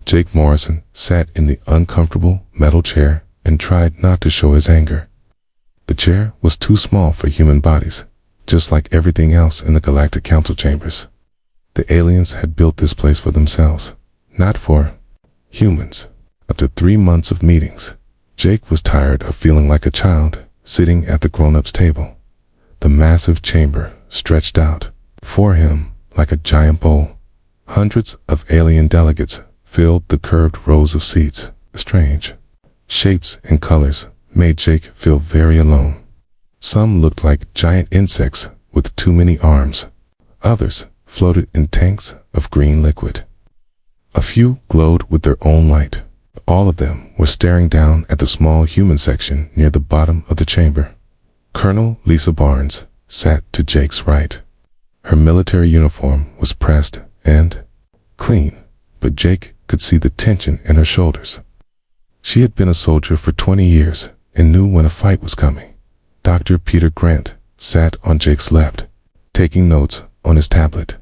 Jake Morrison sat in the uncomfortable metal chair and tried not to show his anger. The chair was too small for human bodies, just like everything else in the Galactic Council chambers. The aliens had built this place for themselves, not for humans. After 3 months of meetings, Jake was tired of feeling like a child sitting at the grown-ups table. The massive chamber stretched out for him like a giant bowl. Hundreds of alien delegates filled the curved rows of seats. Strange shapes and colors made Jake feel very alone. Some looked like giant insects with too many arms. Others floated in tanks of green liquid. A few glowed with their own light. All of them were staring down at the small human section near the bottom of the chamber. Colonel Lisa Barnes sat to Jake's right. Her military uniform was pressed and clean, but Jake could see the tension in her shoulders. She had been a soldier for 20 years and knew when a fight was coming. Dr. Peter Grant sat on Jake's left, taking notes on his tablet.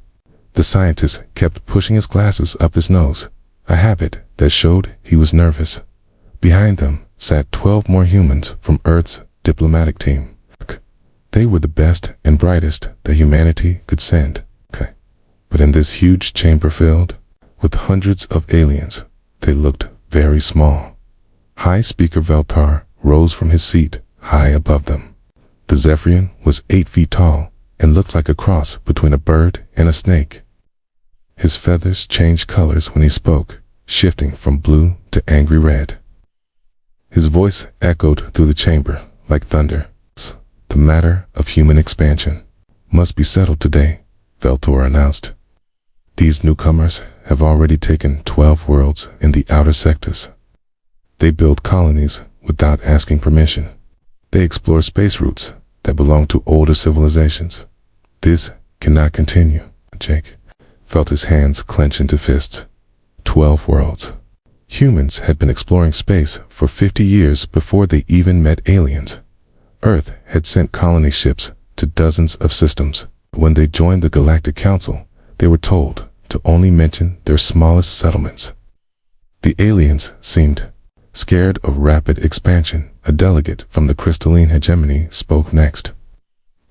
The scientist kept pushing his glasses up his nose, a habit that showed he was nervous. Behind them sat 12 more humans from Earth's diplomatic team. They were the best and brightest that humanity could send. But in this huge chamber filled with hundreds of aliens, they looked very small. High Speaker Veltar rose from his seat high above them. The Zephyrian was 8 feet tall and looked like a cross between a bird and a snake. His feathers changed colors when he spoke, shifting from blue to angry red. His voice echoed through the chamber like thunder. The matter of human expansion must be settled today, Veltor announced. These newcomers have already taken 12 worlds in the outer sectors. They build colonies without asking permission. They explore space routes that belong to older civilizations. This cannot continue. Jake felt his hands clench into fists. 12 worlds. Humans had been exploring space for 50 years before they even met aliens. Earth had sent colony ships to dozens of systems. When they joined the Galactic Council, they were told to only mention their smallest settlements. The aliens seemed scared of rapid expansion. A delegate from the crystalline hegemony spoke next.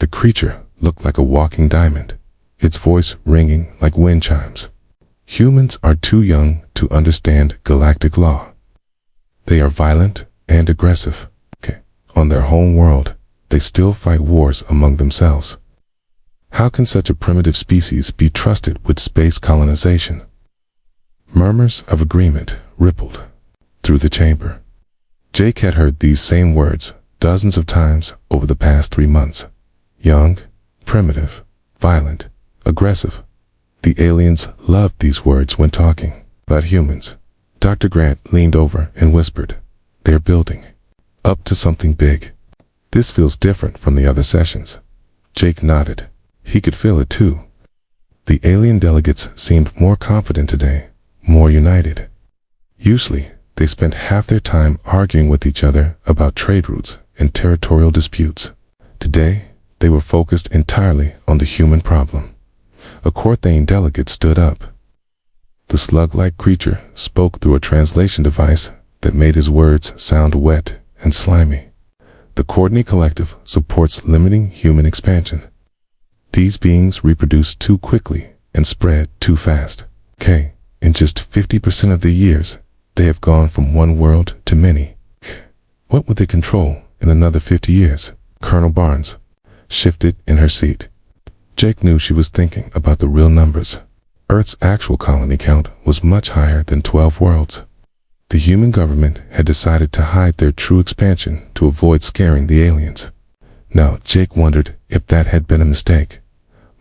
The creature looked like a walking diamond, its voice ringing like wind chimes. Humans are too young to understand galactic law. They are violent and aggressive. On their home world, they still fight wars among themselves. How can such a primitive species be trusted with space colonization? Murmurs of agreement rippled through the chamber. Jake had heard these same words dozens of times over the past 3 months. Young, primitive, violent, aggressive. The aliens loved these words when talking about humans. Dr. Grant leaned over and whispered, "They're building up to something big. This feels different from the other sessions." Jake nodded. He could feel it too. The alien delegates seemed more confident today, more united. Usually, they spent half their time arguing with each other about trade routes and territorial disputes. Today, they were focused entirely on the human problem. A Corthane delegate stood up. The slug-like creature spoke through a translation device that made his words sound wet and slimy. The Courtney Collective supports limiting human expansion. These beings reproduce too quickly and spread too fast. In just 50% of their years, they have gone from one world to many. What would they control in another 50 years? Colonel Barnes shifted in her seat. Jake knew she was thinking about the real numbers. Earth's actual colony count was much higher than 12 worlds. The human government had decided to hide their true expansion to avoid scaring the aliens. Now, Jake wondered if that had been a mistake.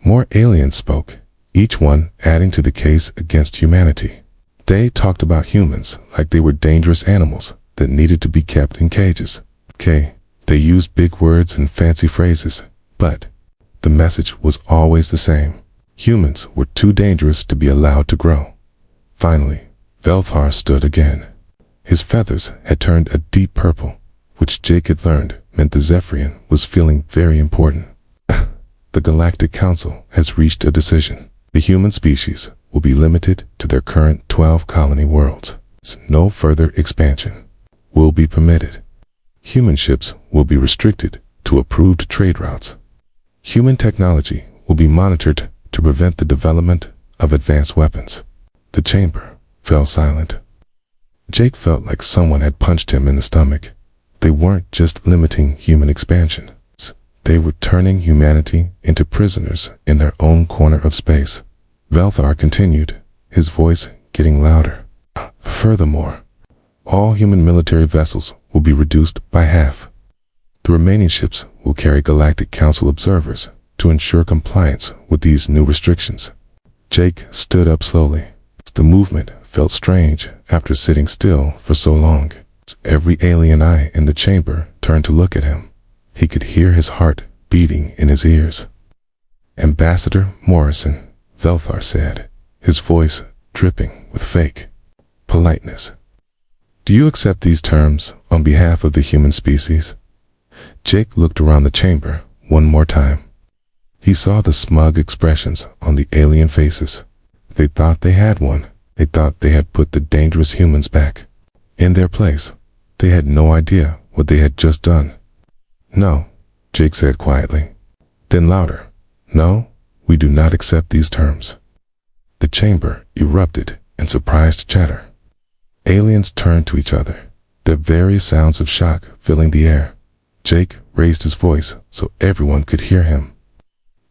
More aliens spoke, each one adding to the case against humanity. They talked about humans like they were dangerous animals that needed to be kept in cages. They used big words and fancy phrases, but the message was always the same. Humans were too dangerous to be allowed to grow. Finally, Velthar stood again. His feathers had turned a deep purple, which Jake had learned meant the Zephyrian was feeling very important. The Galactic Council has reached a decision. The human species will be limited to their current 12 colony worlds. No further expansion will be permitted. Human ships will be restricted to approved trade routes. Human technology will be monitored to prevent the development of advanced weapons. The chamber fell silent. Jake felt like someone had punched him in the stomach. They weren't just limiting human expansion. They were turning humanity into prisoners in their own corner of space. Velthar continued, his voice getting louder. Furthermore, all human military vessels will be reduced by half. The remaining ships will carry Galactic Council observers to ensure compliance with these new restrictions. Jake stood up slowly. The movement felt strange after sitting still for so long. Every alien eye in the chamber turned to look at him. He could hear his heart beating in his ears. "Ambassador Morrison," Velthar said, his voice dripping with fake politeness. "Do you accept these terms on behalf of the human species?" Jake looked around the chamber one more time. He saw the smug expressions on the alien faces. They thought they had one. They thought they had put the dangerous humans back in their place. They had no idea what they had just done. "No," Jake said quietly. Then louder, "No, we do not accept these terms." The chamber erupted in surprised chatter. Aliens turned to each other, their various sounds of shock filling the air. Jake raised his voice so everyone could hear him.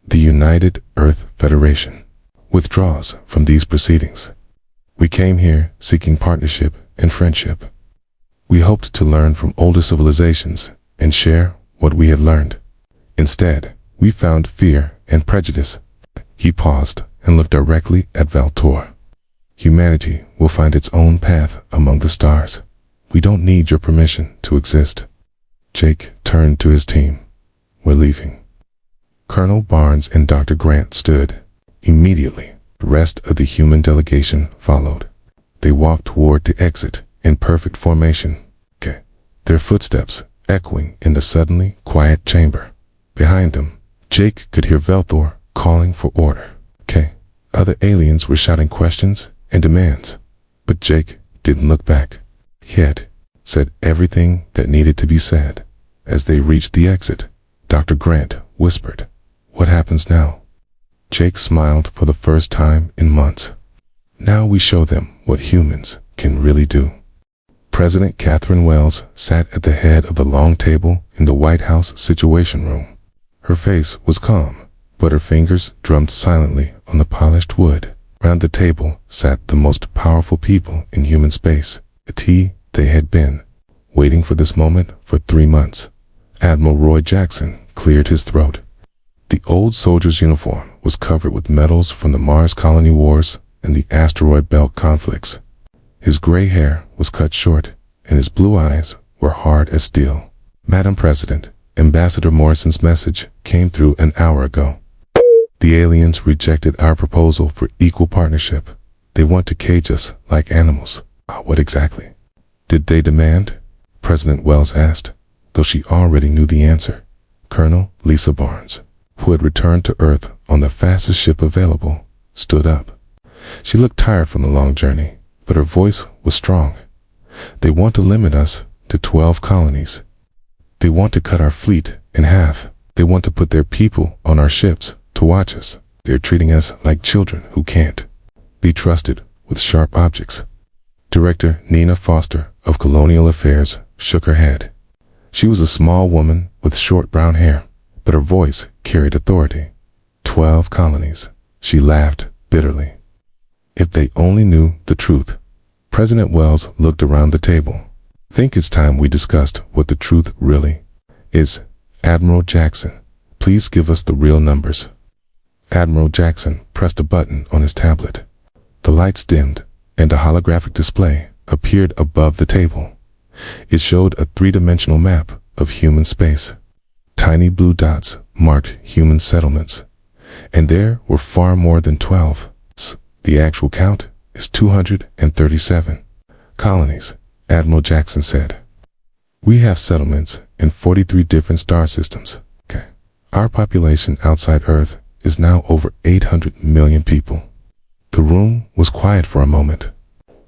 "The United Earth Federation withdraws from these proceedings. We came here seeking partnership and friendship. We hoped to learn from older civilizations and share what we had learned. Instead, we found fear and prejudice." He paused and looked directly at Valtor. "Humanity will find its own path among the stars. We don't need your permission to exist." Jake turned to his team. "We're leaving." Colonel Barnes and Dr. Grant stood. Immediately, the rest of the human delegation followed. They walked toward the exit in perfect formation, their footsteps echoing in the suddenly quiet chamber. Behind them, Jake could hear Velthor calling for order. Other aliens were shouting questions and demands, but Jake didn't look back. He had said everything that needed to be said. As they reached the exit, Dr. Grant whispered, "What happens now?" Jake smiled for the first time in months. "Now we show them what humans can really do." President Catherine Wells sat at the head of the long table in the White House Situation Room. Her face was calm, but her fingers drummed silently on the polished wood. Around the table sat the most powerful people in human space. They had been waiting for this moment for 3 months. Admiral Roy Jackson cleared his throat. The old soldier's uniform was covered with medals from the Mars colony wars and the asteroid belt conflicts. His gray hair was cut short, and his blue eyes were hard as steel. "Madam President, Ambassador Morrison's message came through an hour ago. The aliens rejected our proposal for equal partnership. They want to cage us like animals." "What exactly did they demand?" President Wells asked, though she already knew the answer. Colonel Lisa Barnes, who had returned to Earth on the fastest ship available, stood up. She looked tired from the long journey, but her voice was strong. "They want to limit us to 12 colonies. They want to cut our fleet in half. They want to put their people on our ships to watch us. They're treating us like children who can't be trusted with sharp objects." Director Nina Foster of Colonial Affairs shook her head. She was a small woman with short brown hair, but her voice carried authority. 12 colonies. She laughed bitterly. If they only knew the truth. President Wells looked around the table. "Think it's time we discussed what the truth really is. Admiral Jackson, please give us the real numbers." Admiral Jackson pressed a button on his tablet. The lights dimmed, and a holographic display appeared above the table. It showed a 3-dimensional map of human space. Tiny blue dots marked human settlements, and there were far more than 12. The actual count is 237 colonies, Admiral Jackson said. "We have settlements in 43 different star systems. Our population outside Earth is now over 800 million people. The room was quiet for a moment.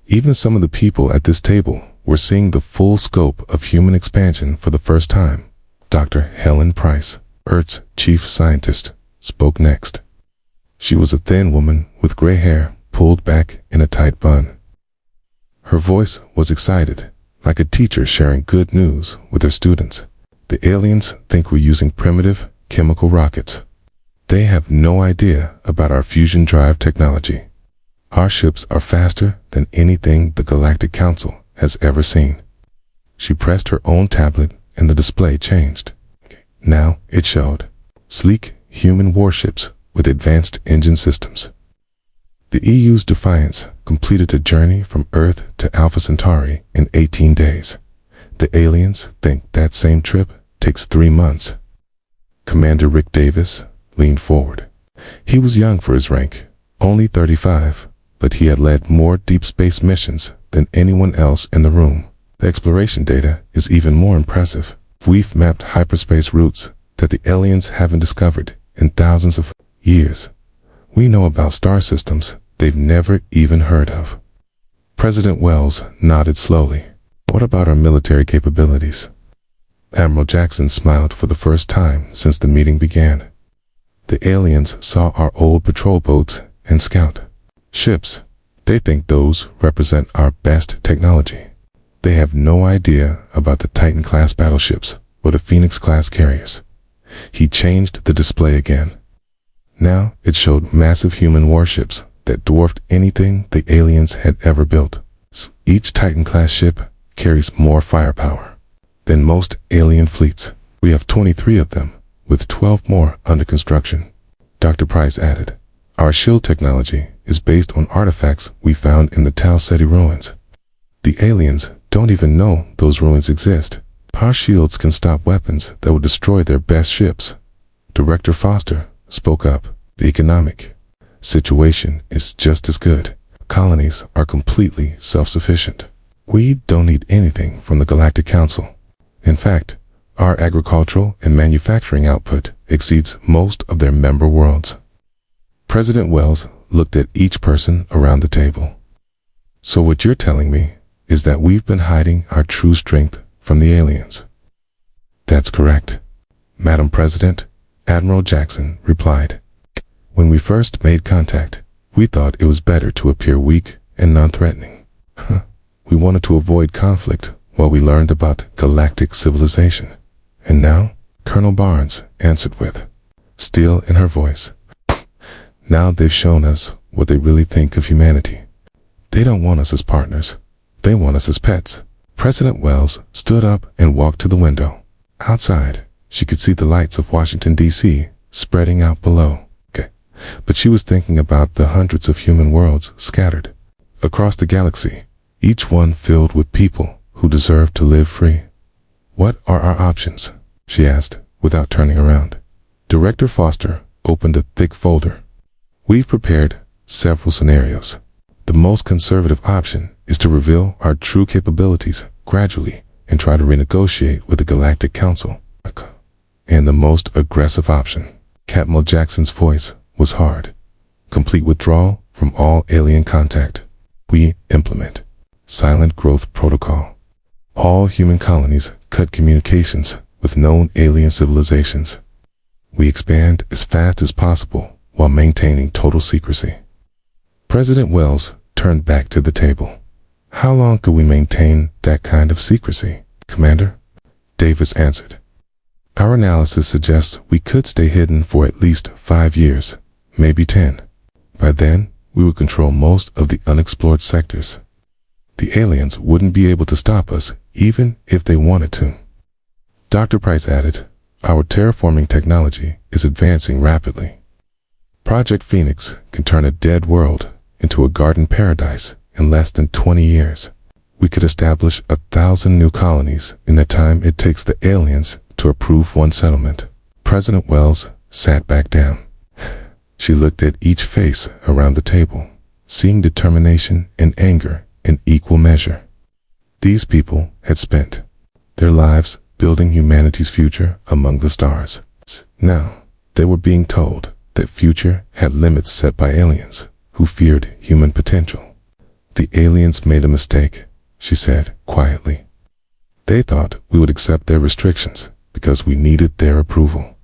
Even some of the people at this table were seeing the full scope of human expansion for the first time. Dr. Helen Price, Earth's chief scientist, spoke next. She was a thin woman with gray hair pulled back in a tight bun. Her voice was excited, like a teacher sharing good news with her students. The aliens think we're using primitive chemical rockets. They have no idea about our fusion drive technology. Our ships are faster than anything the Galactic Council has ever seen. She pressed her own tablet and the display changed. Now it showed sleek human warships with advanced engine systems. The EU's Defiance completed a journey from Earth to Alpha Centauri in 18 days. The aliens think that same trip takes 3 months. Commander Rick Davis leaned forward. He was young for his rank, only 35, but he had led more deep space missions than anyone else in the room. The exploration data is even more impressive. We've mapped hyperspace routes that the aliens haven't discovered in thousands of years. We know about star systems they've never even heard of. President Wells nodded slowly. What about our military capabilities? Admiral Jackson smiled for the first time since the meeting began. The aliens saw our old patrol boats and scout ships. They think those represent our best technology. They have no idea about the Titan-class battleships or the Phoenix-class carriers. He changed the display again. Now it showed massive human warships that dwarfed anything the aliens had ever built. Each Titan-class ship carries more firepower than most alien fleets. We have 23 of them, with 12 more under construction. Dr. Price added, our shield technology is based on artifacts we found in the Tau Ceti ruins. The aliens don't even know those ruins exist. Our shields can stop weapons that would destroy their best ships. Director Foster spoke up. The economic situation is just as good. Colonies are completely self-sufficient. We don't need anything from the Galactic Council. In fact, our agricultural and manufacturing output exceeds most of their member worlds. President Wells looked at each person around the table. So what you're telling me is that we've been hiding our true strength from the aliens. That's correct, Madam President, Admiral Jackson replied. When we first made contact, we thought it was better to appear weak and non-threatening. We wanted to avoid conflict while we learned about galactic civilization. And now, Colonel Barnes answered with steel in her voice. Now they've shown us what they really think of humanity. They don't want us as partners. They want us as pets. President Wells stood up and walked to the window. Outside, she could see the lights of Washington, D.C. spreading out below. But she was thinking about the hundreds of human worlds scattered across the galaxy, each one filled with people who deserve to live free. What are our options? She asked, without turning around. Director Foster opened a thick folder. We've prepared several scenarios. The most conservative option is to reveal our true capabilities gradually and try to renegotiate with the Galactic Council. And the most aggressive option, Admiral Jackson's voice was hard. Complete withdrawal from all alien contact. We implement silent growth protocol. All human colonies cut communications with known alien civilizations. We expand as fast as possible while maintaining total secrecy. President Wells turned back to the table. How long could we maintain that kind of secrecy, Commander? Davis answered. Our analysis suggests we could stay hidden for at least 5 years, maybe 10. By then, we would control most of the unexplored sectors. The aliens wouldn't be able to stop us even if they wanted to. Dr. Price added, our terraforming technology is advancing rapidly. Project Phoenix can turn a dead world into a garden paradise in less than 20 years. We could establish 1,000 new colonies in the time it takes the aliens to approve one settlement. President Wells sat back down. She looked at each face around the table, seeing determination and anger in equal measure. These people had spent their lives building humanity's future among the stars. Now, they were being told that future had limits set by aliens who feared human potential. The aliens made a mistake, she said quietly. They thought we would accept their restrictions because we needed their approval.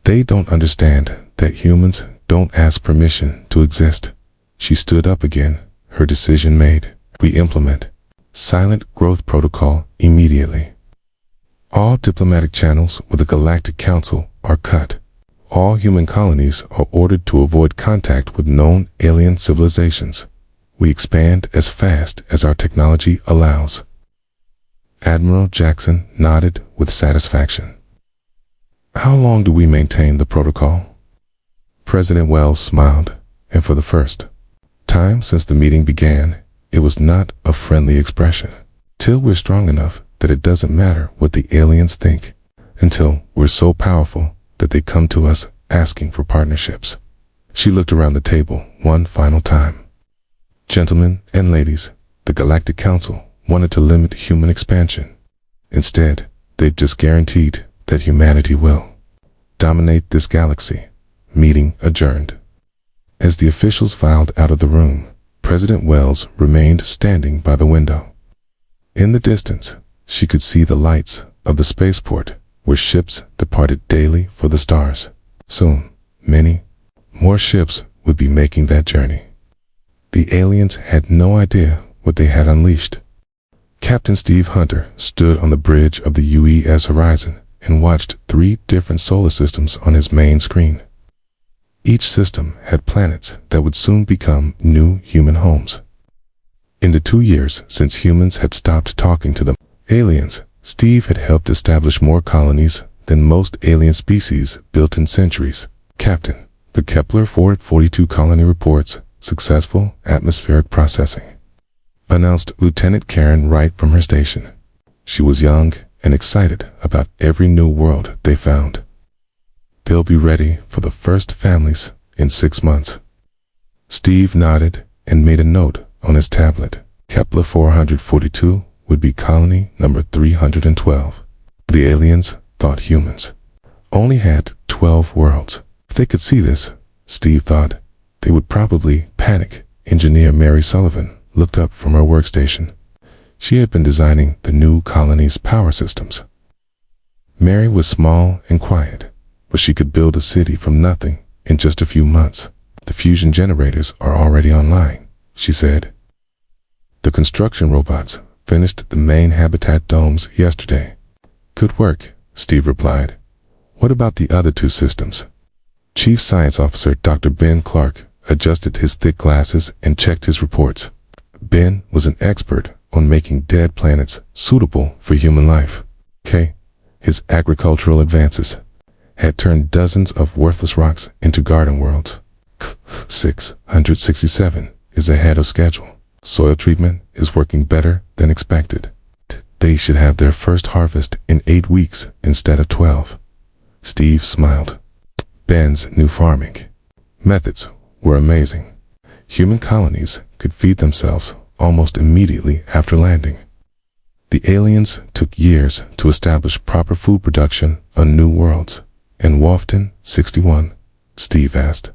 They don't understand that humans don't ask permission to exist. She stood up again, her decision made. We implement silent growth protocol immediately. All diplomatic channels with the Galactic Council are cut. All human colonies are ordered to avoid contact with known alien civilizations. We expand as fast as our technology allows. Admiral Jackson nodded with satisfaction. How long do we maintain the protocol? President Wells smiled, and for the first time since the meeting began, it was not a friendly expression. Till we're strong enough that it doesn't matter what the aliens think. Until we're so powerful that they come to us asking for partnerships. She looked around the table one final time. Gentlemen and ladies, the Galactic Council wanted to limit human expansion. Instead, they've just guaranteed that humanity will dominate this galaxy. Meeting adjourned. As the officials filed out of the room, President Wells remained standing by the window. In the distance, she could see the lights of the spaceport where ships departed daily for the stars. Soon, many more ships would be making that journey. The aliens had no idea what they had unleashed. Captain Steve Hunter stood on the bridge of the UES horizon and watched 3 different solar systems on his main screen. Each system had planets that would soon become new human homes. In the 2 years since humans had stopped talking to the aliens, Steve had helped establish more colonies than most alien species built in centuries. Captain, the Kepler 442 colony reports successful atmospheric processing, announced Lieutenant Karen Wright from her station. She was young and excited about every new world they found. They'll be ready for the first families in 6 months. Steve nodded and made a note on his tablet. Kepler 442 would be colony number 312. The aliens thought humans only had 12 worlds. If they could see this, Steve thought, they would probably panic. Engineer Mary Sullivan looked up from her workstation. She had been designing the new colony's power systems. Mary was small and quiet, but she could build a city from nothing in just a few months. The fusion generators are already online, she said. The construction robots finished the main habitat domes yesterday. Good work, Steve replied. What about the other 2 systems? Chief Science Officer Dr. Ben Clark adjusted his thick glasses and checked his reports. Ben was an expert on making dead planets suitable for human life. His agricultural advances had turned dozens of worthless rocks into garden worlds. 667 is ahead of schedule. Soil treatment is working better than expected. They should have their first harvest in 8 weeks instead of 12. Steve smiled. Ben's new farming methods were amazing. Human colonies could feed themselves almost immediately after landing. The aliens took years to establish proper food production on new worlds. And Wolfton 61, Steve asked.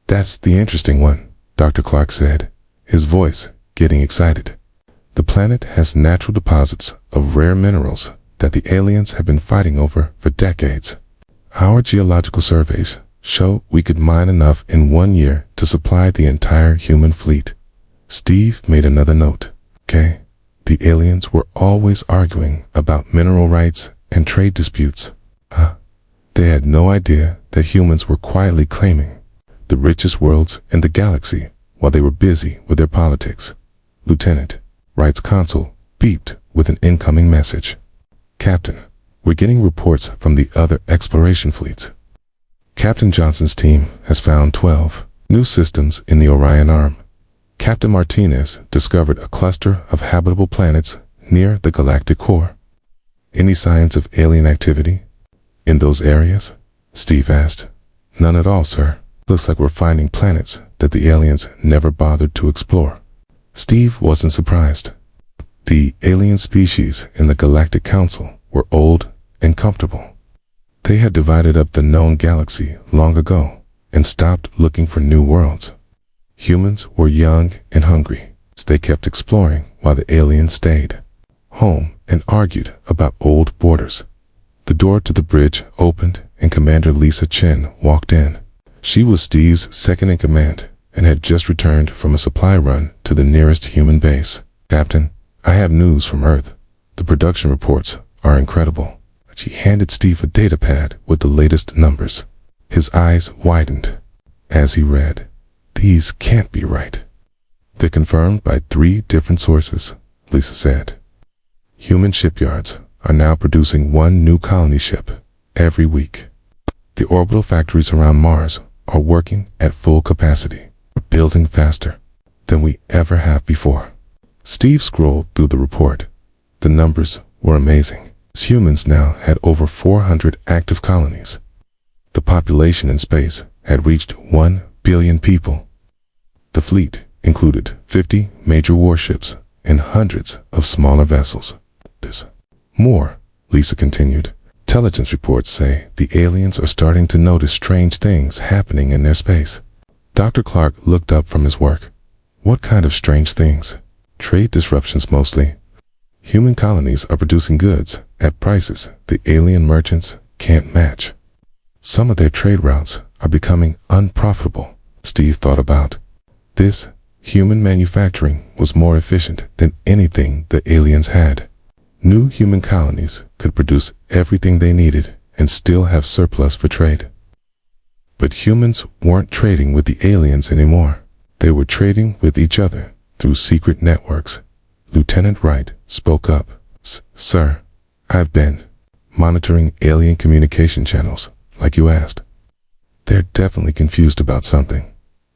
That's the interesting one, Dr. Clark said, his voice getting excited. The planet has natural deposits of rare minerals that the aliens have been fighting over for decades. Our geological surveys show we could mine enough in 1 year to supply the entire human fleet. Steve made another note. The aliens were always arguing about mineral rights and trade disputes. They had no idea that humans were quietly claiming the richest worlds in the galaxy while they were busy with their politics. Lieutenant Wright's console beeped with an incoming message. Captain, we're getting reports from the other exploration fleets. Captain Johnson's team has found 12 new systems in the Orion Arm. Captain Martinez discovered a cluster of habitable planets near the galactic core. Any signs of alien activity in those areas? Steve asked. None at all, sir. Looks like we're finding planets that the aliens never bothered to explore. Steve wasn't surprised. The alien species in the Galactic Council were old and comfortable. They had divided up the known galaxy long ago and stopped looking for new worlds. Humans were young and hungry, so they kept exploring while the aliens stayed home and argued about old borders. The door to the bridge opened and Commander Lisa Chen walked in. She was Steve's second in command and had just returned from a supply run to the nearest human base. "Captain, I have news from Earth. The production reports are incredible." She handed Steve a data pad with the latest numbers. His eyes widened as he read. "These can't be right." "They're confirmed by 3 different sources," Lisa said. "Human shipyards are now producing 1 new colony ship every week. The orbital factories around Mars are working at full capacity, building faster than we ever have before." Steve scrolled through the report. The numbers were amazing. Humans now had over 400 active colonies. The population in space had reached 1 billion people. The fleet included 50 major warships and hundreds of smaller vessels. "There's more," Lisa continued. "Intelligence reports say the aliens are starting to notice strange things happening in their space." Dr. Clark looked up from his work. "What kind of strange things?" "Trade disruptions mostly. Human colonies are producing goods at prices the alien merchants can't match. Some of their trade routes are becoming unprofitable." Steve thought about this. Human manufacturing was more efficient than anything the aliens had. New human colonies could produce everything they needed and still have surplus for trade. But humans weren't trading with the aliens anymore. They were trading with each other through secret networks. Lieutenant Wright spoke up. "Sir, I've been monitoring alien communication channels, like you asked. They're definitely confused about something."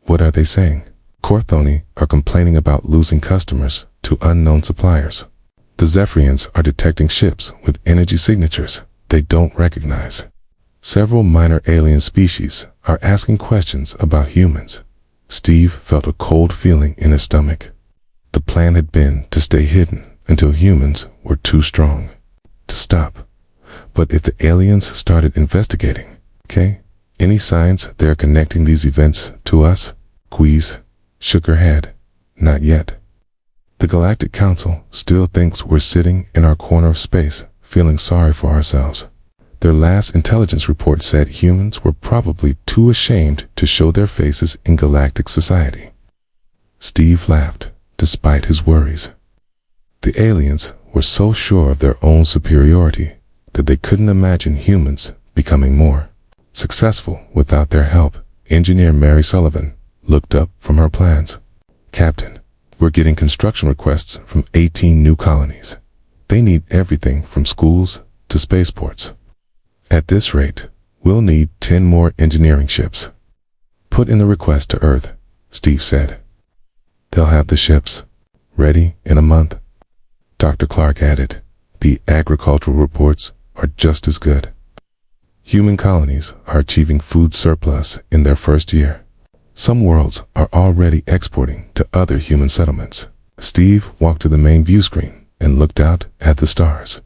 "What are they saying?" "Corthoni are complaining about losing customers to unknown suppliers. The Zephyrians are detecting ships with energy signatures they don't recognize. Several minor alien species are asking questions about humans." Steve felt a cold feeling in his stomach. The plan had been to stay hidden until humans were too strong to stop. But if the aliens started investigating, any signs they're connecting these events to us? Queez shook her head. "Not yet. The Galactic Council still thinks we're sitting in our corner of space, feeling sorry for ourselves. Their last intelligence report said humans were probably too ashamed to show their faces in galactic society." Steve laughed, despite his worries. The aliens were so sure of their own superiority that they couldn't imagine humans becoming more successful without their help. Engineer Mary Sullivan looked up from her plans. "Captain, we're getting construction requests from 18 new colonies. They need everything from schools to spaceports. At this rate, we'll need 10 more engineering ships." "Put in the request to Earth," Steve said. "They'll have the ships ready in a month." Dr. Clark added, "The agricultural reports are just as good. Human colonies are achieving food surplus in their first year. Some worlds are already exporting to other human settlements." Steve walked to the main view screen and looked out at the stars.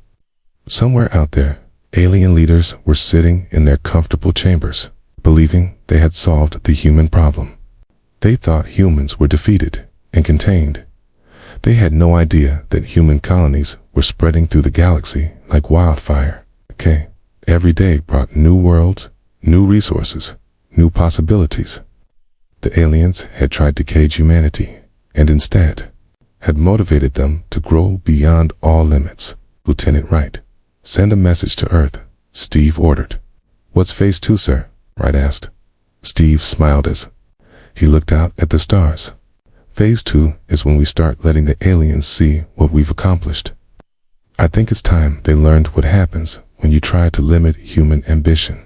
Somewhere out there, alien leaders were sitting in their comfortable chambers, believing they had solved the human problem. They thought humans were defeated and contained. They had no idea that human colonies were spreading through the galaxy like wildfire. Every day brought new worlds, new resources, new possibilities. The aliens had tried to cage humanity, and instead had motivated them to grow beyond all limits. "Lieutenant Wright, send a message to Earth," Steve ordered. "What's phase 2, sir?" Wright asked. Steve smiled as he looked out at the stars. "Phase 2 is when we start letting the aliens see what we've accomplished. I think it's time they learned what happens when you try to limit human ambition."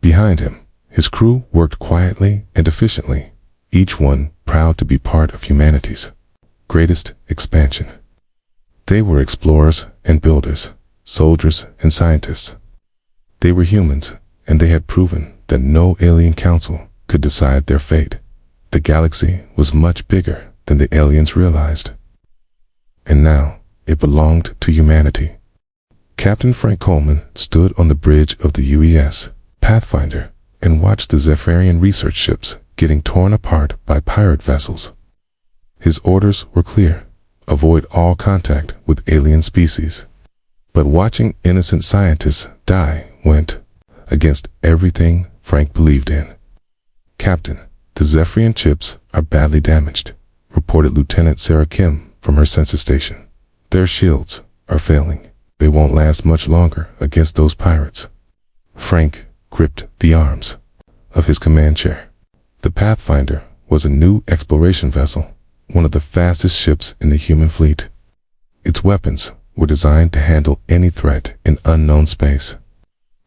Behind him, his crew worked quietly and efficiently, each one proud to be part of humanity's greatest expansion. They were explorers and builders, soldiers and scientists. They were humans, and they had proven that no alien council could decide their fate. The galaxy was much bigger than the aliens realized. And now, it belonged to humanity. Captain Frank Coleman stood on the bridge of the UES Pathfinder and watched the Zephyrian research ships getting torn apart by pirate vessels. His orders were clear: avoid all contact with alien species. But watching innocent scientists die went against everything Frank believed in. "Captain, the Zephyrian ships are badly damaged," reported Lieutenant Sarah Kim from her sensor station. "Their shields are failing. They won't last much longer against those pirates." Frank gripped the arms of his command chair. The Pathfinder was a new exploration vessel, one of the fastest ships in the human fleet. Its weapons were designed to handle any threat in unknown space.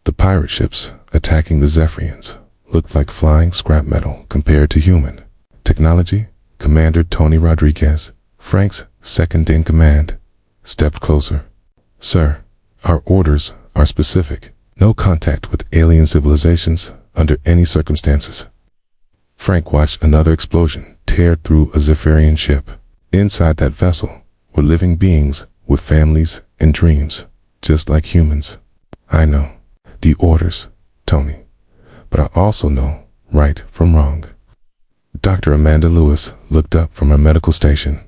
The pirate ships attacking the Zephyrians looked like flying scrap metal compared to human technology. Commander Tony Rodriguez, Frank's second-in-command, stepped closer. "Sir, our orders are specific. No contact with alien civilizations under any circumstances." Frank watched another explosion tear through a Zephyrian ship. Inside that vessel were living beings with families and dreams, just like humans. "I know the orders, Tony, but I also know right from wrong." Dr. Amanda Lewis looked up from her medical station.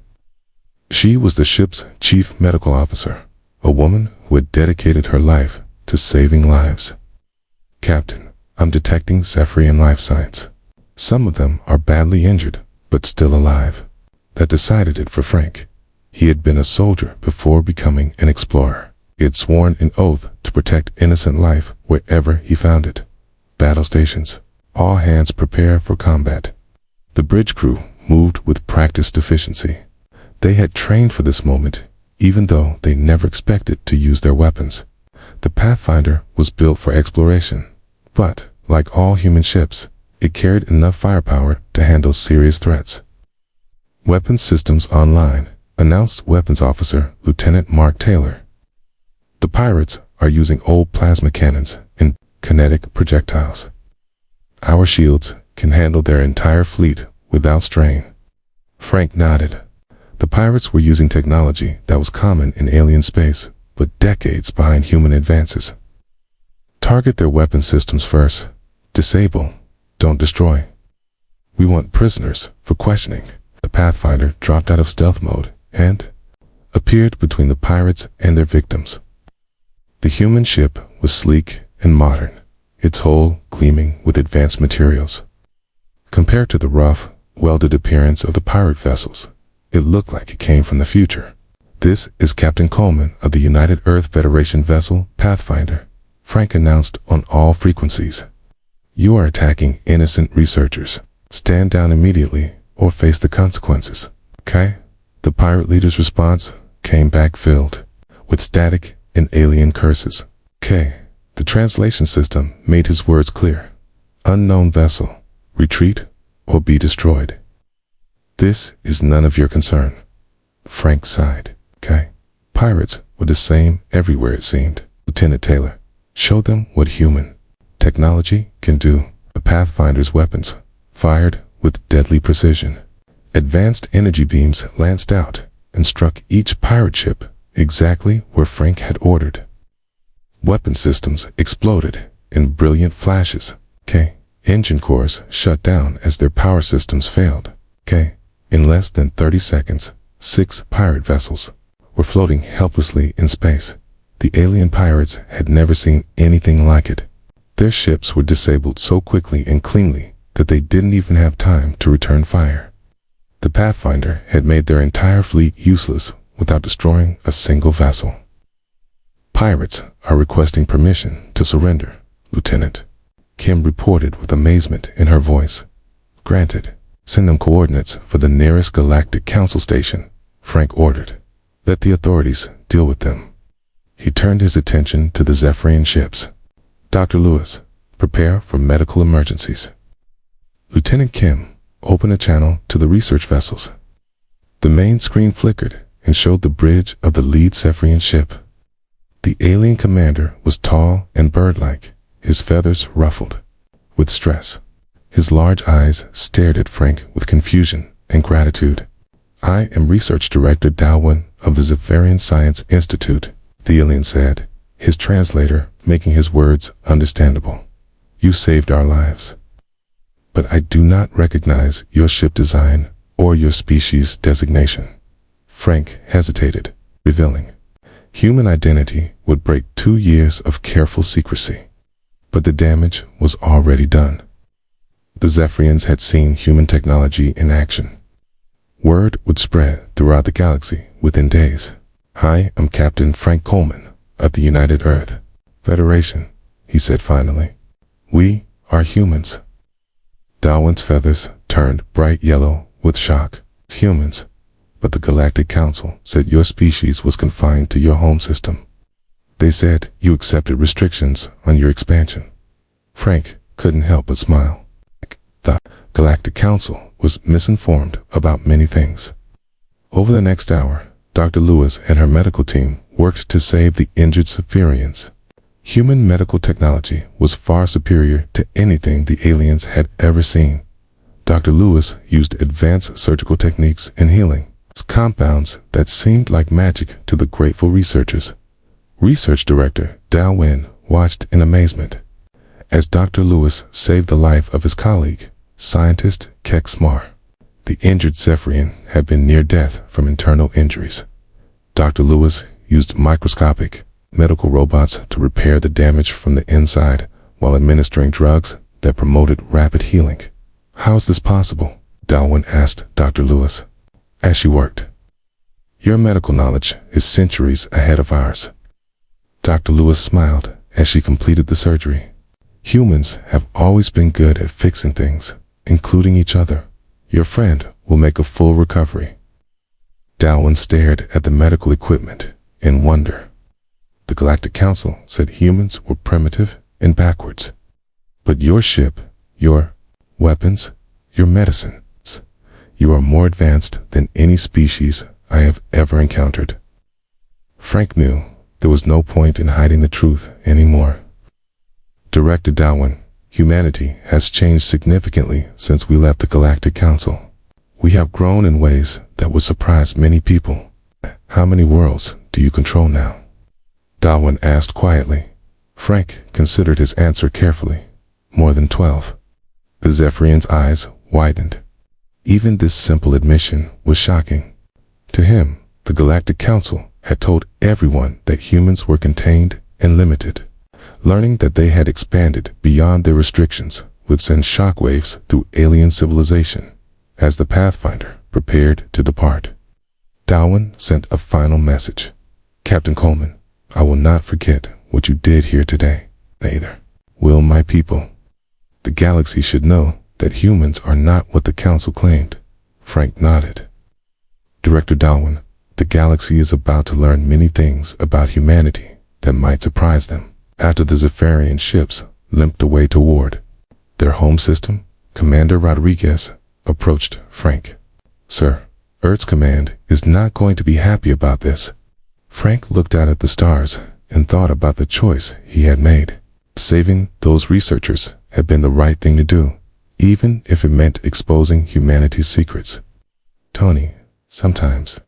She was the ship's chief medical officer, a woman who had dedicated her life to saving lives. "Captain, I'm detecting Zephyrian life signs. Some of them are badly injured, but still alive." That decided it for Frank. He had been a soldier before becoming an explorer. He had sworn an oath to protect innocent life wherever he found it. Battle stations. All hands prepare for combat. The bridge crew moved with practiced efficiency. They had trained for this moment, even though they never expected to use their weapons. The Pathfinder was built for exploration, but, like all human ships, it carried enough firepower to handle serious threats. "Weapons systems online," announced Weapons Officer Lieutenant Mark Taylor. "The pirates are using old plasma cannons and kinetic projectiles. Our shields can handle their entire fleet without strain." Frank nodded. The pirates were using technology that was common in alien space, but decades behind human advances. "Target their weapon systems first. Disable, don't destroy. We want prisoners for questioning." The Pathfinder dropped out of stealth mode and appeared between the pirates and their victims. The human ship was sleek and modern, its hull gleaming with advanced materials. Compared to the rough, welded appearance of the pirate vessels, it looked like it came from the future. "This is Captain Coleman of the United Earth Federation vessel Pathfinder," Frank announced on all frequencies. "You are attacking innocent researchers. Stand down immediately or face the consequences." "Okay?" The pirate leader's response came back filled with static and alien curses. "Okay." The translation system made his words clear. "Unknown vessel. Retreat or be destroyed. This is none of your concern." Frank sighed. "Okay." Pirates were the same everywhere, it seemed. "Lieutenant Taylor, show them what human technology can do." The Pathfinder's weapons fired with deadly precision. Advanced energy beams lanced out and struck each pirate ship exactly where Frank had ordered. Weapon systems exploded in brilliant flashes. "Okay." Engine cores shut down as their power systems failed. "Okay." In less than 30 seconds, 6 pirate vessels were floating helplessly in space. The alien pirates had never seen anything like it. Their ships were disabled so quickly and cleanly that they didn't even have time to return fire. The Pathfinder had made their entire fleet useless without destroying a single vessel. "Pirates are requesting permission to surrender, Lieutenant," Kim reported with amazement in her voice. "Granted. Send them coordinates for the nearest Galactic Council station," Frank ordered. "Let the authorities deal with them." He turned his attention to the Zephyrian ships. "Dr. Lewis, prepare for medical emergencies." Lieutenant Kim opened a channel to the research vessels. The main screen flickered and showed the bridge of the lead Zephyrian ship. The alien commander was tall and bird-like, his feathers ruffled with stress. His large eyes stared at Frank with confusion and gratitude. "I am Research Director Dalwin of the Zephyrian Science Institute," the alien said, his translator making his words understandable. "You saved our lives." but I do not recognize your ship design or your species designation. Frank hesitated, revealing human identity would break 2 years of careful secrecy. But the damage was already done. The Zephyrians had seen human technology in action. Word would spread throughout the galaxy within days. I am Captain Frank Coleman of the United Earth Federation, he said finally. We are humans. Darwin's feathers turned bright yellow with shock. Humans, but the Galactic Council said your species was confined to your home system. They said you accepted restrictions on your expansion. Frank couldn't help but smile. The Galactic Council was misinformed about many things. Over the next hour, Dr. Lewis and her medical team worked to save the injured Zephyrians. Human medical technology was far superior to anything the aliens had ever seen. Dr. Lewis used advanced surgical techniques in healing, compounds that seemed like magic to the grateful researchers. Research Director Darwin watched in amazement as Dr. Lewis saved the life of his colleague, scientist Kex Mar. The injured Zephyrian had been near death from internal injuries. Dr. Lewis used microscopic medical robots to repair the damage from the inside while administering drugs that promoted rapid healing. How is this possible? Darwin asked Dr. Lewis as she worked. Your medical knowledge is centuries ahead of ours. Dr. Lewis smiled as she completed the surgery. Humans have always been good at fixing things, including each other. Your friend will make a full recovery. Darwin stared at the medical equipment in wonder. The Galactic Council said humans were primitive and backwards. But your ship, your weapons, your medicines, you are more advanced than any species I have ever encountered. Frank knew there was no point in hiding the truth anymore. Director Darwin, humanity has changed significantly since we left the Galactic Council. We have grown in ways that would surprise many people. How many worlds do you control now? Darwin asked quietly. Frank considered his answer carefully. More than 12. The Zephyrian's eyes widened. Even this simple admission was shocking. To him, the Galactic Council had told everyone that humans were contained and limited. Learning that they had expanded beyond their restrictions would send shockwaves through alien civilization as the Pathfinder prepared to depart. Darwin sent a final message. Captain Coleman, I will not forget what you did here today. Neither will my people. The galaxy should know that humans are not what the Council claimed. Frank nodded. Director Darwin, the galaxy is about to learn many things about humanity that might surprise them. After the Zephyrian ships limped away toward their home system, Commander Rodriguez approached Frank. Sir, Earth's command is not going to be happy about this. Frank looked out at the stars and thought about the choice he had made. Saving those researchers had been the right thing to do, even if it meant exposing humanity's secrets. Tony, sometimes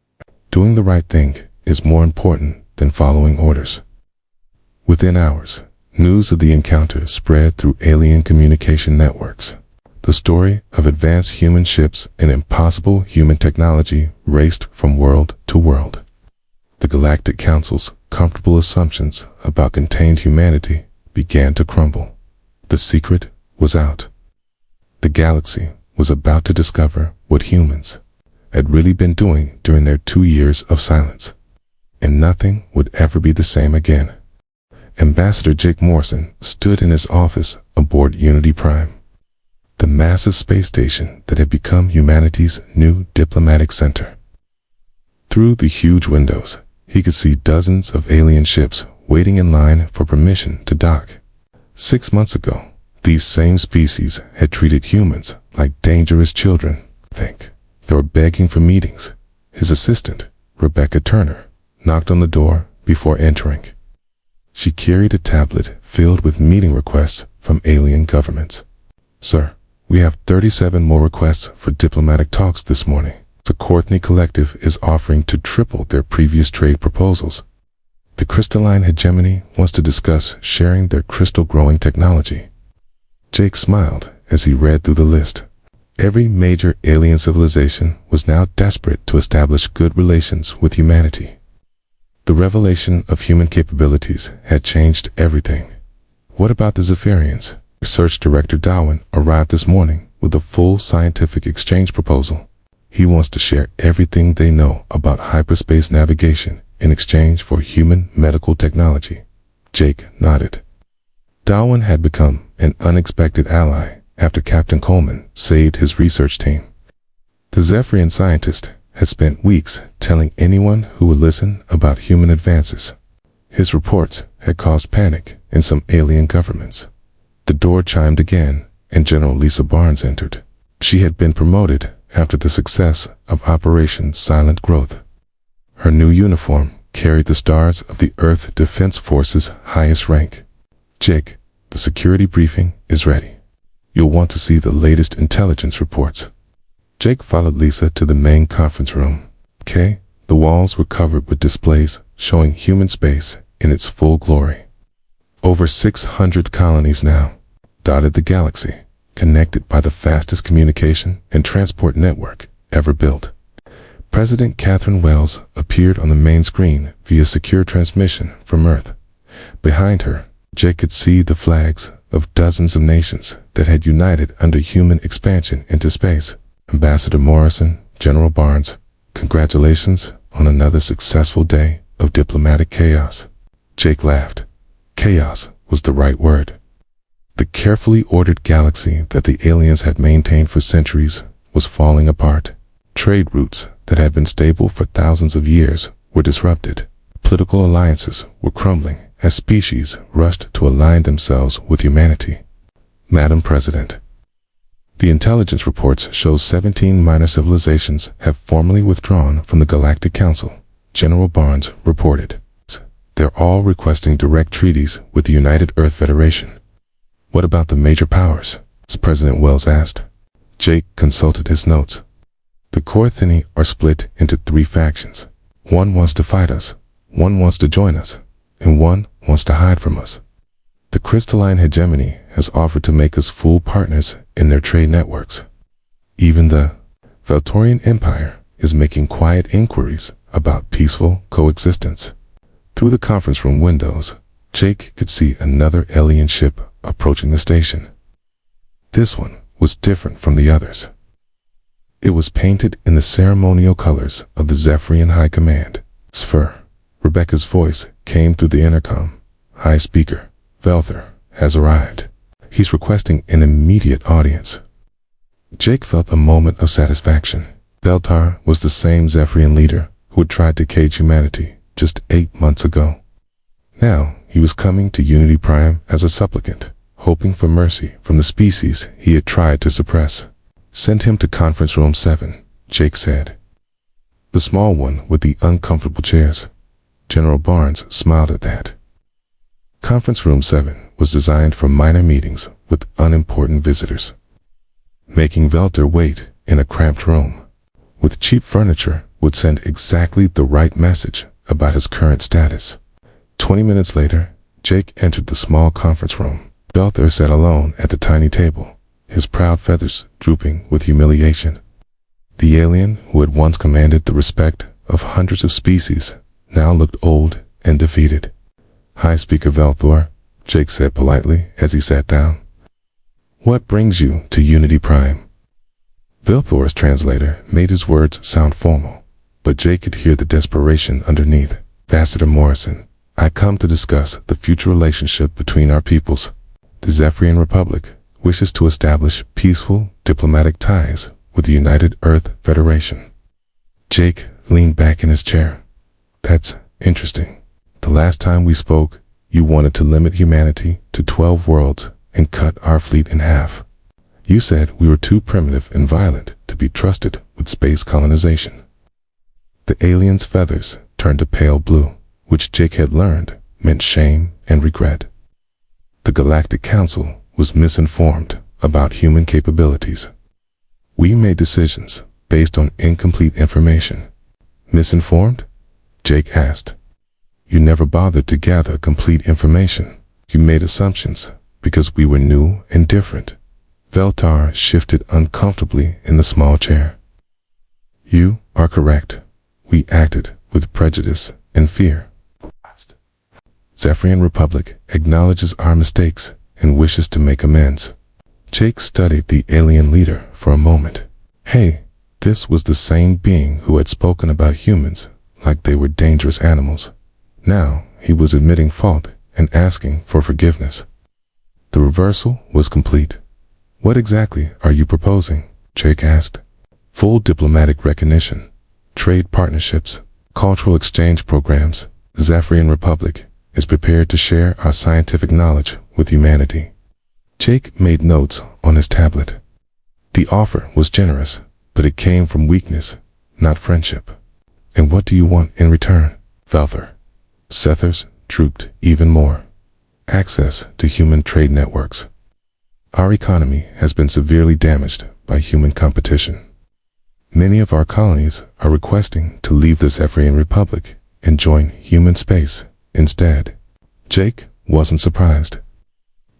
doing the right thing is more important than following orders. Within hours, news of the encounter spread through alien communication networks. The story of advanced human ships and impossible human technology raced from world to world. The Galactic Council's comfortable assumptions about contained humanity began to crumble. The secret was out. The galaxy was about to discover what humans had really been doing during their 2 years of silence. And nothing would ever be the same again. Ambassador Jake Morrison stood in his office aboard Unity Prime, the massive space station that had become humanity's new diplomatic center. Through the huge windows, he could see dozens of alien ships waiting in line for permission to dock. 6 months ago, these same species had treated humans like dangerous children. They were begging for meetings. His assistant, Rebecca Turner, knocked on the door before entering. She carried a tablet filled with meeting requests from alien governments. Sir, we have 37 more requests for diplomatic talks this morning. The Courtney Collective is offering to triple their previous trade proposals. The crystalline hegemony wants to discuss sharing their crystal growing technology. Jake smiled as he read through the list. Every major alien civilization was now desperate to establish good relations with humanity. The revelation of human capabilities had changed everything. What about the Zephyrians? Research Director Darwin arrived this morning with a full scientific exchange proposal. He wants to share everything they know about hyperspace navigation in exchange for human medical technology. Jake nodded. Darwin had become an unexpected ally after Captain Coleman saved his research team. The Zephyrian scientist had spent weeks telling anyone who would listen about human advances. His reports had caused panic in some alien governments. The door chimed again, and General Lisa Barnes entered. She had been promoted after the success of Operation Silent Growth. Her new uniform carried the stars of the Earth Defense Force's highest rank. Jake, the security briefing is ready. You'll want to see the latest intelligence reports. Jake followed Lisa to the main conference room. The walls were covered with displays showing human space in its full glory. Over 600 colonies now dotted the galaxy, connected by the fastest communication and transport network ever built. President Catherine Wells appeared on the main screen via secure transmission from Earth. Behind her, Jake could see the flags of dozens of nations that had united under human expansion into space. Ambassador Morrison, General Barnes, congratulations on another successful day of diplomatic chaos. Jake laughed. Chaos was the right word. The carefully ordered galaxy that the aliens had maintained for centuries was falling apart. Trade routes that had been stable for thousands of years were disrupted. Political alliances were crumbling as species rushed to align themselves with humanity. Madam President, the intelligence reports show 17 minor civilizations have formally withdrawn from the Galactic Council, General Barnes reported. They're all requesting direct treaties with the United Earth Federation. What about the major powers? President Wells asked. Jake consulted his notes. The Corthini are split into 3 factions. One wants to fight us, one wants to join us, and one wants to hide from us. The crystalline hegemony has offered to make us full partners in their trade networks. Even the Valtorian Empire is making quiet inquiries about peaceful coexistence. Through the conference room windows, Jake could see another alien ship approaching the station. This one was different from the others. It was painted in the ceremonial colors of the Zephyrian High Command. Sphere. Rebecca's voice came through the intercom. High Speaker, Velthor has arrived. He's requesting an immediate audience. Jake felt a moment of satisfaction. Velthor was the same Zephyrian leader who had tried to cage humanity just 8 months ago. Now he was coming to Unity Prime as a supplicant, hoping for mercy from the species he had tried to suppress. Send him to Conference Room 7, Jake said. The small one with the uncomfortable chairs. General Barnes smiled at that. Conference Room 7 was designed for minor meetings with unimportant visitors. Making Velthor wait in a cramped room with cheap furniture would send exactly the right message about his current status. 20 minutes later, Jake entered the small conference room. Velthor sat alone at the tiny table, his proud feathers drooping with humiliation. The alien who had once commanded the respect of hundreds of species now looked old and defeated. High Speaker Velthor, Jake said politely as he sat down. What brings you to Unity Prime? Velthor's translator made his words sound formal, but Jake could hear the desperation underneath. Ambassador Morrison, I come to discuss the future relationship between our peoples. The Zephyrian Republic wishes to establish peaceful diplomatic ties with the United Earth Federation. Jake leaned back in his chair. That's interesting. The last time we spoke, you wanted to limit humanity to 12 worlds and cut our fleet in half. You said we were too primitive and violent to be trusted with space colonization. The alien's feathers turned a pale blue, which Jake had learned meant shame and regret. The Galactic Council was misinformed about human capabilities. We made decisions based on incomplete information. Misinformed? Jake asked. You never bothered to gather complete information. You made assumptions because we were new and different. Veltar shifted uncomfortably in the small chair. You are correct. We acted with prejudice and fear. Zephyrian Republic acknowledges our mistakes and wishes to make amends. Jake studied the alien leader for a moment. Hey, this was the same being who had spoken about humans like they were dangerous animals. Now he was admitting fault and asking for forgiveness. The reversal was complete. What exactly are you proposing? Jake asked. Full diplomatic recognition, trade partnerships, cultural exchange programs. The Zephyrian Republic is prepared to share our scientific knowledge with humanity. Jake made notes on his tablet. The offer was generous, but it came from weakness, not friendship. And what do you want in return? Velthar. Sethers drooped even more. Access to human trade networks. Our economy has been severely damaged by human competition. Many of our colonies are requesting to leave the Zephyrian Republic and join human space instead. Jake wasn't surprised.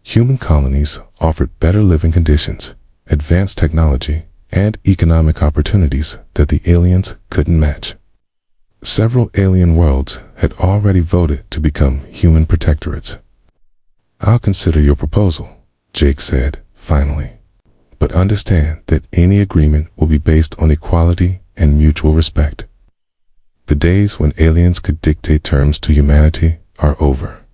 Human colonies offered better living conditions, advanced technology, and economic opportunities that the aliens couldn't match. Several alien worlds had already voted to become human protectorates. I'll consider your proposal, Jake said, finally. But understand that any agreement will be based on equality and mutual respect. The days when aliens could dictate terms to humanity are over.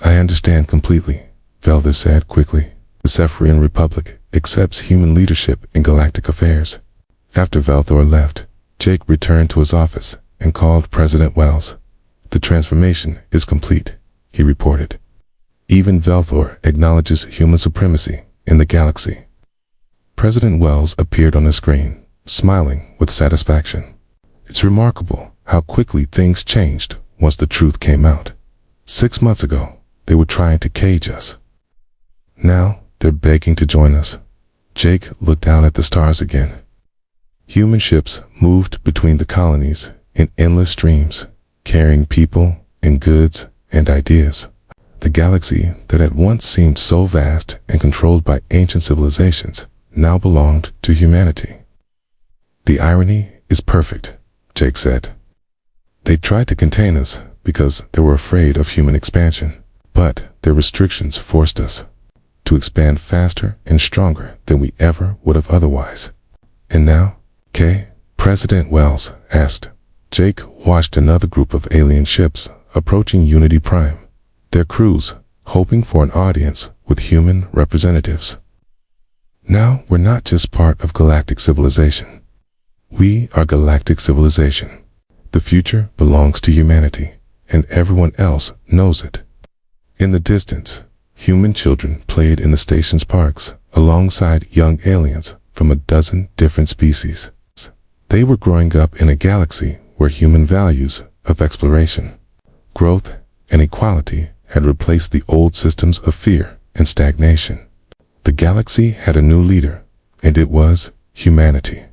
I understand completely, Velthar said quickly. The Zephyrian Republic accepts human leadership in galactic affairs. After Velthar left, Jake returned to his office and called President Wells. The transformation is complete, he reported. Even Velthar acknowledges human supremacy in the galaxy. President Wells appeared on the screen, smiling with satisfaction. It's remarkable how quickly things changed once the truth came out. 6 months ago, they were trying to cage us. Now, they're begging to join us. Jake looked out at the stars again. Human ships moved between the colonies in endless streams, carrying people and goods and ideas. The galaxy that had once seemed so vast and controlled by ancient civilizations now belonged to humanity. The irony is perfect, Jake said. They tried to contain us because they were afraid of human expansion, but their restrictions forced us to expand faster and stronger than we ever would have otherwise. And now, President Wells asked. Jake watched another group of alien ships approaching Unity Prime, their crews hoping for an audience with human representatives. Now we're not just part of galactic civilization. We are galactic civilization. The future belongs to humanity, and everyone else knows it. In the distance, human children played in the station's parks alongside young aliens from a dozen different species. They were growing up in a galaxy where human values of exploration, growth, and equality had replaced the old systems of fear and stagnation. The galaxy had a new leader, and it was humanity.